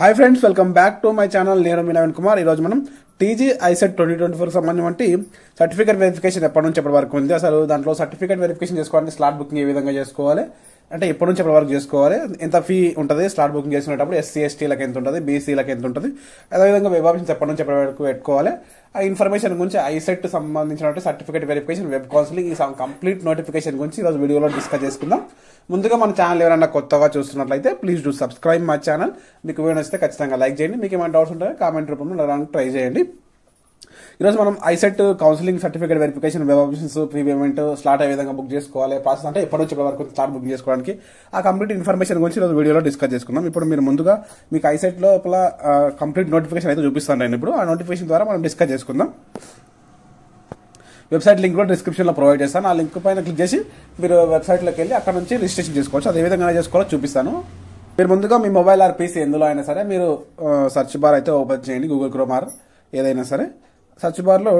Hi friends, welcome back to my channel. నేను మీ నవీన్ కుమార్. ఈరోజు మనం టీజీ ఐసెట్ 2024 సంబంధించి సర్టిఫికేట్ వెరిఫికేషన్ ఎప్పటి నుంచి ఎప్పటి వరకు ఉంది, అసలు దాంట్లో సర్టిఫికేట్ వెరిఫికేషన్ చేసుకోవాలంటే స్లాట్ బుకింగ్ ఏ విధంగా చేసుకోవాలి, అంటే ఎప్పటి నుంచి ఎప్పటి వరకు చేసుకోవాలి, ఎంత ఫీ ఉంటుంది స్లాట్ బుకింగ్ చేసుకునేటప్పుడు, ఎస్సీ ఎస్టీలకు ఎంత ఉంటుంది, బీసీలకు ఎంత ఉంటుంది, అదేవిధంగా వెబ్ ఆప్షన్స్ ఎప్పటి నుంచి ఎప్పటి వరకు పెట్టుకోవాలి, ఆ ఇన్ఫర్మేషన్ గురించి ఐసెట్ సంబంధించిన సర్టిఫికేట్ వెరిఫికేషన్, వెబ్ కౌన్సిలింగ్ ఈ కంప్లీట్ నోటిఫికేషన్ గురించి ఈరోజు వీడియోలో డిస్కస్ చేసుకుందాం. ముందుగా మన ఛానల్ ఎవరైనా కొత్తగా చూస్తున్నట్లయితే please do subscribe my channel. మీకు వీడియో నచ్చితే ఖచ్చితంగా లైక్ చేయండి. మీకు ఏమైనా డౌట్స్ ఉంటే కామెంట్ రూపంలో అడగడానికి ట్రై చేయండి. ఈరోజు మనం ICET counselling certificate verification, web options, pre payment, slot ఏ విధంగా బుక్ చేసుకోవాలి, ప్రాసెస్ అంటే ఎప్పటి నుంచి వరకు స్లాట్ బుక్ చేసుకోవడానికి ఆ కంప్లీట్ ఇన్ఫర్మేషన్ గురించి ఈరోజు వీడియోలో డిస్కస్ చేసుకుందాం. ఇప్పుడు మీరు ముందుగా మీకు ఐసెట్ లోపల కంప్లీట్ నోటిఫికేషన్ అయితే చూపిస్తాను నేను. ఇప్పుడు ఆ నోటిఫికేషన్ ద్వారా మనం డిస్కస్ చేసుకుందాం. వెబ్సైట్ లింక్ కూడా డిస్క్రిప్షన్ లో ప్రొవైడ్ చేస్తాను. ఆ లింక్ పైన క్లిక్ చేసి మీరు వెబ్సైట్ లోకి వెళ్ళి అక్కడ నుంచి రిజిస్ట్రేషన్ చేసుకోవచ్చు. అదే విధంగా చేసుకోవాలో చూపిస్తాను. మీరు ముందుగా మీ మొబైల్ ఆర్ పీసీ ఎందులో అయినా సరే మీరు సర్చ్ బార్ అయితే ఓపెన్ చేయండి, గూగుల్ క్రోమ్ ఆర్ ఏదైనా సరే. సర్చ్ బార్లో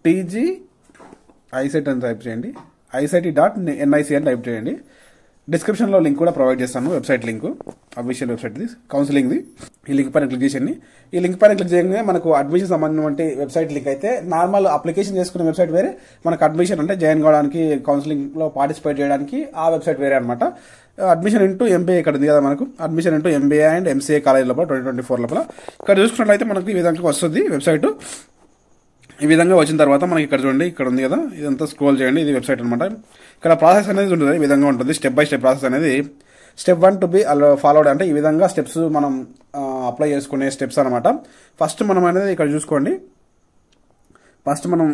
టీజీ ఐసెట్ అని టైప్ చేయండి, ICT.NIC అని టైప్ చేయండి. డిస్క్రిప్షన్లో లింక్ కూడా ప్రొవైడ్ చేస్తాను, వెబ్సైట్ లింక్, అఫీషియల్ వెబ్సైట్ కౌన్సిలింగ్ది. ఈ లింక్ పైన క్లిక్ చేయండి. ఈ లింక్ పైన క్లిక్ చేయగానే మనకు అడ్మిషన్ సంబంధించిన వెబ్సైట్ లింక్ అయితే, నార్మల్ అప్లికేషన్ చేసుకునే వెబ్సైట్ వేరే, మనకు అడ్మిషన్ అంటే జాయిన్ కావడానికి, కౌన్సిలింగ్లో పార్టిసిపేట్ చేయడానికి ఆ వెబ్సైట్ వేరే అనమాట. అడ్మిషన్ ఇంటూ ఎంబీఏ ఇక్కడ ఉంది కదా, మనకు admission into MBA and MCA college లోపల 2024 లోపల ఇక్కడ చూసుకున్నట్లయితే మనకు ఈ విధంగా వస్తుంది వెబ్సైట్. ఈ విధంగా వచ్చిన తర్వాత మనకి ఇక్కడ చూడండి, ఇక్కడ ఉంది కదా, ఇదంతా స్క్రోల్ చేయండి. ఇది వెబ్సైట్ అనమాట. ఇక్కడ ప్రాసెస్ అనేది ఉంటుంది, ఈ విధంగా ఉంటుంది. స్టెప్ బై స్టెప్ ప్రాసెస్ అనేది, స్టెప్ 1 టు బి ఫాలోడ్, అంటే ఈ విధంగా స్టెప్స్ మనం అప్లై చేసుకునే స్టెప్స్ అనమాట. ఫస్ట్ మనం అనేది ఇక్కడ చూసుకోండి, ఫస్ట్ మనం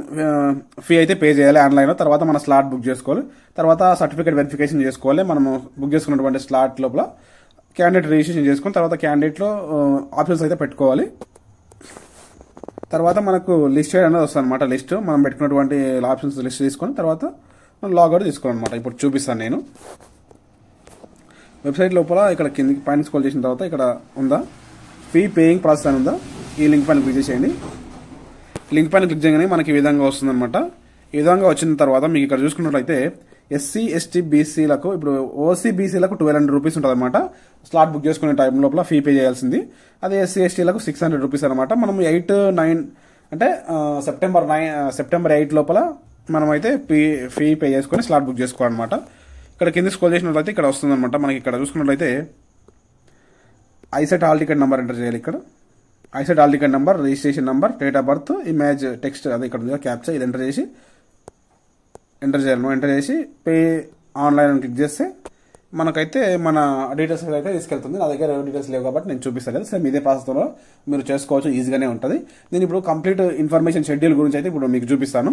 ఫీ అయితే పే చేయాలి ఆన్లైన్లో. తర్వాత మన స్లాట్ బుక్ చేసుకోవాలి. తర్వాత సర్టిఫికేట్ వెరిఫికేషన్ చేసుకోవాలి. మనము బుక్ చేసుకున్నటువంటి స్లాట్ లోపల క్యాండిడేట్ రిజిస్ట్రేషన్ చేసుకుని తర్వాత క్యాండిడేట్లో ఆప్షన్స్ అయితే పెట్టుకోవాలి. తర్వాత మనకు లిస్ట్ అనేది వస్తుంది అనమాట. లిస్ట్ మనం పెట్టుకున్నటువంటి ఆప్షన్స్ లిస్ట్ తీసుకొని తర్వాత మనం లాగౌట్ తీసుకోవాలన్నమాట. ఇప్పుడు చూపిస్తాను నేను. వెబ్సైట్ లోపల ఇక్కడ కిందికి పైన స్క్రోల్ చేసిన తర్వాత ఇక్కడ ఉందా ఫీ పేయింగ్ ప్రాసెస్ అని ఉందా, ఈ లింక్ పైన క్లిక్ చేసేయండి. లింక్ పైన క్లిక్ చేయగానే మనకి ఈ విధంగా వస్తుందన్నమాట. ఈ విధంగా వచ్చిన తర్వాత మీకు ఇక్కడ చూసుకున్నట్లయితే ఎస్సీ ఎస్టీ బీసీలకు, ఇప్పుడు ఓసీ బీసీలకు 1200 రూపీస్ ఉంటుంది అనమాట. స్లాట్ బుక్ చేసుకునే టైం లోపల ఫీ పే చేయాల్సింది. అదే ఎస్సీ ఎస్టీలకు 600 రూపీస్ అనమాట. మనం 8-9 అంటే సెప్టెంబర్ 8 లోపల మనం అయితే ఫీ పే చేసుకుని స్లాట్ బుక్ చేసుకోవాలన్నమాట. ఇక్కడ కింద స్క్రోల్ చేసినట్లయితే ఇక్కడ వస్తుందన్నమాట. మనకి ఇక్కడ చూసుకున్నట్లయితే ICET hall ticket number enter చేయాలి. ఇక్కడ ICET hall ticket number, registration number, date of birth, image, text, అది ఇక్కడ ఉంది క్యాప్చర్, ఇది ఎంటర్ చేయాలి. ఎంటర్ చేసి పే ఆన్లైన్ అని క్లిక్ చేస్తే మనకైతే మన డీటెయిల్స్ అయితే తీసుకెళ్తుంది. నా దగ్గర డీటెయిల్స్ లేవు కాబట్టి నేను చూపిస్తాను. సేమ్ ఇదే ప్రాసెస్లో మీరు చేసుకోవచ్చు, ఈజీగానే ఉంటుంది. నేను ఇప్పుడు కంప్లీట్ ఇన్ఫర్మేషన్ షెడ్యూల్ గురించి అయితే ఇప్పుడు మీకు చూపిస్తాను.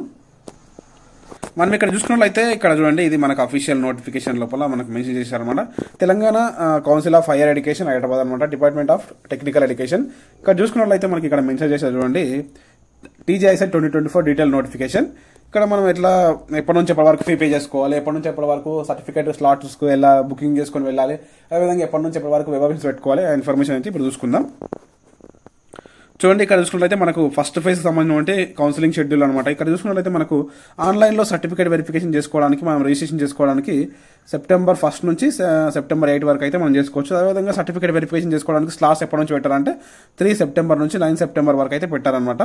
మనం ఇక్కడ చూసుకున్నట్లయితే ఇక్కడ చూడండి, ఇది మనకు అఫీషియల్ నోటిఫికేషన్ లోపల మనకు మెన్షన్ చేశారనమాట. Telangana council of higher education Hyderabad అనమాట, డిపార్ట్మెంట్ ఆఫ్ టెక్నికల్ ఎడ్యుకేషన్. ఇక్కడ చూసుకున్నట్లయితే మనకి ఇక్కడ మెన్షన్ చేశారు చూడండి, టీజీ ఐసెట్ 2024 డీటెయిల్ నోటిఫికేషన్. ఇక్కడ మనం ఎప్పటి నుంచి ఎప్పటి వరకు ఫీ పే చేసుకోవాలి, ఎప్పటి నుంచి ఎప్పటి వరకు సర్టిఫికేట్ స్లాట్స్కు బుకింగ్ చేసుకుని వెళ్ళాలి, అదేవిధంగా ఎప్పటి నుంచి ఎప్పటి వరకు వెబ్ ఆప్షన్స్ పెట్టుకోవాలి, ఆ ఇన్ఫర్మేషన్ అయితే ఇప్పుడు చూసుకుందాం. చూడండి, ఇక్కడ చూసుకున్నట్లయితే మనకు ఫస్ట్ ఫేజ్ సంబంధించిన కౌన్సిలింగ్ షెడ్యూల్ అనమాట. ఇక్కడ చూసుకున్నట్లయితే మనకు ఆన్లైన్లో సర్టిఫికేట్ వెరిఫికేషన్ చేసుకోవడానికి, మనం రిజిస్ట్రేషన్ చేసుకోవడానికి సెప్టెంబర్ 1 నుంచి సెప్టెంబర్ 8 వరకు అయితే మనం చేసుకోవచ్చు. అదేవిధంగా సర్టిఫికేట్ వెరిఫికేషన్ చేసుకోవడానికి స్లాట్స్ ఎప్పటి నుంచి పెట్టారంటే 3 సెప్టెంబర్ నుంచి 9 సెప్టెంబర్ వరకు అయితే పెట్టారనమాట.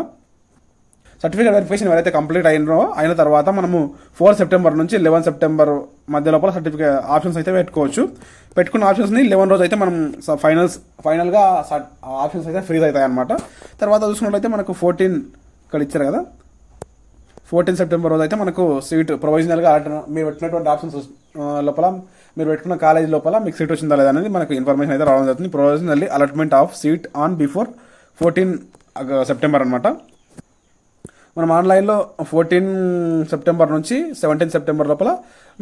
సర్టిఫికేట్ వెరిఫికేషన్ ఎవరైతే కంప్లీట్ అయిన తర్వాత మనము 4 సెప్టెంబర్ నుంచి 11 సెప్టెంబర్ మధ్య లోపల సర్టిఫికేట్ ఆప్షన్స్ అయితే పెట్టుకోవచ్చు. పెట్టుకున్న ఆప్షన్స్ ని 11 రోజు అయితే మనం ఫైనల్ గా ఆప్షన్స్ అయితే ఫ్రీజ్ అవుతాయి అనమాట. తర్వాత చూసుకున్నట్లయితే మనకు 14 ఇక్కడ ఇచ్చారు కదా, 14 సెప్టెంబర్ రోజు అయితే మనకు సీట్ ప్రొవిజనల్ గా మీరు పెట్టినటువంటి ఆప్షన్స్ లోపల, మీరు పెట్టుకున్న కాలేజ్ లోపల మీకు సీట్ వచ్చిందా లేదా అనేది మనకు ఇన్ఫర్మేషన్ అయితే రావడం జరుగుతుంది. Provisionally allotment of seat on before 14 September అనమాట. మనం ఆన్లైన్లో 14 సెప్టెంబర్ నుంచి 17 సెప్టెంబర్ లోపల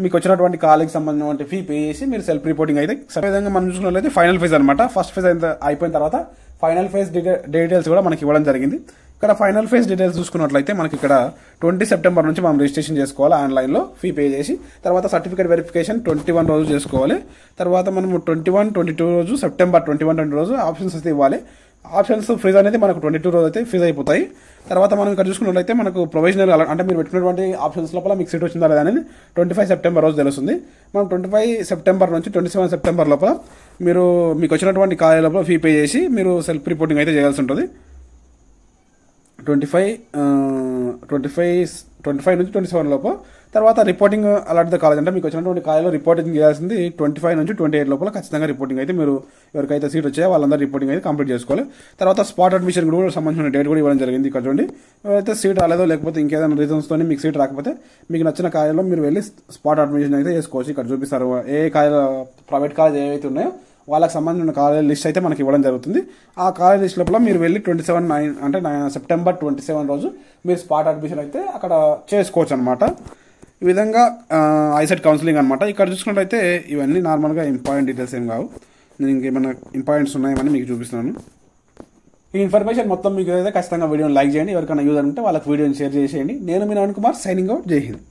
మీకు వచ్చినటువంటి కాలేజ్ సంబంధించిన ఫీ పే చేసి మీరు సెల్ఫ్ రిపోర్టింగ్ అయితే విధంగా మనం చూసుకున్నట్లయితే ఫైనల్ ఫేజ్ అనమాట. ఫస్ట్ ఫేజ్ అయిపోయిన తర్వాత ఫైనల్ ఫేజ్ డీటెయిల్స్ కూడా మనకి ఇవ్వడం జరిగింది. ఇక్కడ ఫైనల్ ఫేజ్ డీటెయిల్స్ చూసుకున్నట్లయితే మనకి ఇక్కడ 20 సెప్టెంబర్ నుంచి మనం రిజిస్ట్రేషన్ చేసుకోవాలి ఆన్లైన్లో ఫీ పే చేసి. తర్వాత సర్టిఫికేట్ వెరిఫికేషన్ 21 రోజు చేసుకోవాలి. తర్వాత మనం 21, 22 రోజు, సెప్టెంబర్ 21, 22 రోజు ఆప్షన్స్ అయితే ఇవ్వాలి. ఆప్షన్స్ ఫ్రీజ్ అనేది మనకు 22 రోజు అయితే ఫ్రీజ్ అయిపోతాయి. తర్వాత మనం ఇక్కడ చూసుకున్నట్లయితే మనకు ప్రొవిజనల్ అంటే మీరు పెట్టినటువంటి ఆప్షన్స్ లోపల మీకు సీట్ వచ్చిందా లేదా అనేది 25 సెప్టెంబర్ రోజు తెలుస్తుంది. మనం 25 సెప్టెంబర్ నుంచి 27 సెప్టెంబర్ లోపల మీకు వచ్చినటువంటి ఖాళీ లోపల ఫీ పే చేసి మీరు సెల్ఫ్ రిపోర్టింగ్ అయితే చేయాల్సి ఉంటుంది. 25 నుంచి 27 లోపు. తర్వాత రిపోర్టింగ్ అలాంటి ద కాలేజ్ అంటే మీకు వచ్చినటువంటి కాలేజ్లో రిపోర్టింగ్ చేయాల్సింది 25 నుంచి 28 లోపల ఖచ్చితంగా రిపోర్టింగ్ అయితే మీరు ఎవరికైతే సీట్ వచ్చాయో వాళ్ళందరూ రిపోర్టింగ్ అయితే కంప్లీట్ చేసుకోవాలి. తర్వాత స్పాట్ అడ్మిషన్ కూడా సంబంధించిన డేట్ కూడా ఇవ్వడం జరిగింది. ఇక్కడ చూడండి, ఎవరైతే సీట్ రాలేదో లేకపోతే ఇంకేదైనా రీజన్స్తో మీకు సీట్ రాకపోతే మీకు నచ్చిన కాలేజ్లో మీరు వెళ్ళి స్పాట్ అడ్మిషన్ అయితే చేసుకోవచ్చు. ఇక్కడ చూపిస్తారు ఏ కాలేజ్ ప్రైవేట్ కాలేజ్ ఏవైతే ఉన్నాయో వాళ్ళకి సంబంధించిన కాలేజ్ లిస్ట్ అయితే మనకి ఇవ్వడం జరుగుతుంది. ఆ కాలేజ్ లిస్ట్ లోపల మీరు వెళ్ళి 27 అంటే సెప్టెంబర్ 27 రోజు మీరు స్పాట్ అడ్మిషన్ అయితే అక్కడ చేసుకోవచ్చు అనమాట. ఈ విధంగా ఐసెట్ కౌన్సిలింగ్ అనమాట. ఇక్కడ చూసుకున్నట్లయితే ఇవన్నీ నార్మల్గా ఇంపార్టెంట్ డీటెయిల్స్ ఏం కావు. నేను ఇంకేమైనా ఇంపార్టెంట్స్ ఉన్నాయని మీకు చూపిస్తున్నాను. ఈ ఇన్ఫర్మేషన్ మొత్తం మీకు అయితే ఖచ్చితంగా వీడియోని లైక్ చేయండి. ఎవరికైనా యూజ్ అనుకుంటే వాళ్ళకి వీడియోని షేర్ చేసేయండి. నేను మీ నవీన్ కుమార్, సైనింగ్ అవుట్. జై హింద్.